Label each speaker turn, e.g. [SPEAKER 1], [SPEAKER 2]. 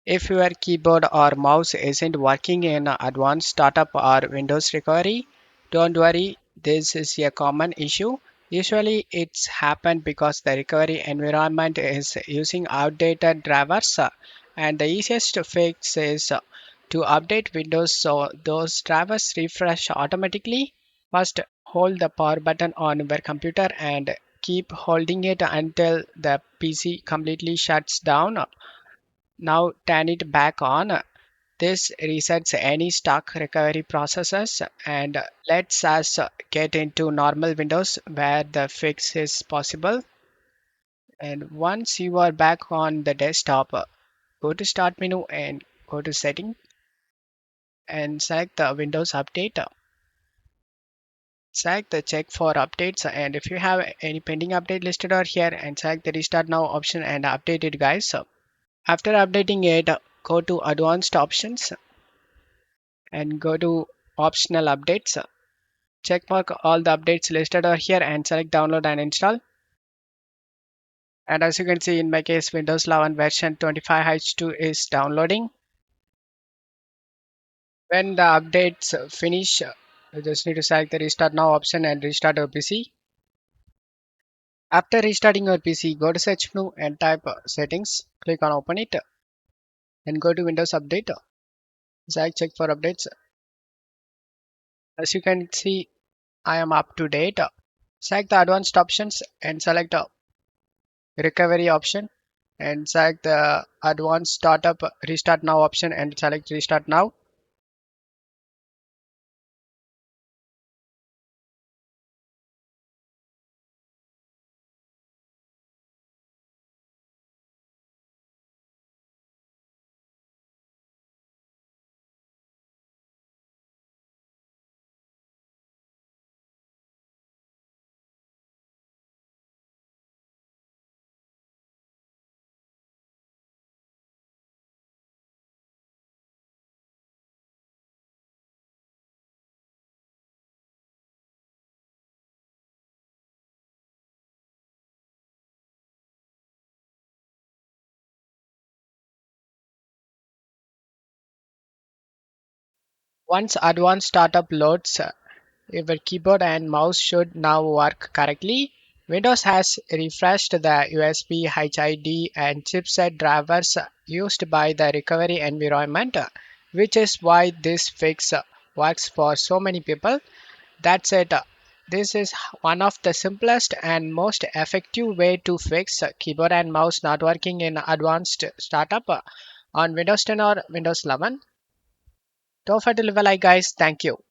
[SPEAKER 1] If your keyboard or mouse isn't working in advanced startup or Windows recovery, don't worry, this is a common issue. Usually it's happened because the recovery environment is using outdated drivers and the easiest fix is to update Windows so those drivers refresh automatically. First, hold the power button on your computer and keep holding it until the PC completely shuts down. Now turn it back on. This resets any stock recovery processes and lets us get into normal Windows where the fix is possible. And once you are back on the desktop, go to Start menu and go to Setting and select the Windows Update. Select the check for updates and if you have any pending update listed over here and select the Restart Now option and update it guys. After updating it, go to Advanced Options and go to Optional Updates. Checkmark all the updates listed are here and select download and install. And as you can see in my case Windows 11 version 25H2 is downloading. When the updates finish, you just need to select the restart now option and restart your PC. After restarting your PC, go to search menu and type settings. Click on open it and go to Windows Update. Select check for updates. As you can see, I am up to date. Select the advanced options and select recovery option and select the advanced startup restart now option and select restart now. Once advanced startup loads, your keyboard and mouse should now work correctly. Windows has refreshed the USB, HID, and chipset drivers used by the recovery environment, which is why this fix works for so many people. That's it. This is one of the simplest and most effective way to fix keyboard and mouse not working in advanced startup on Windows 10 or Windows 11. Don't forget to leave a like guys. Thank you.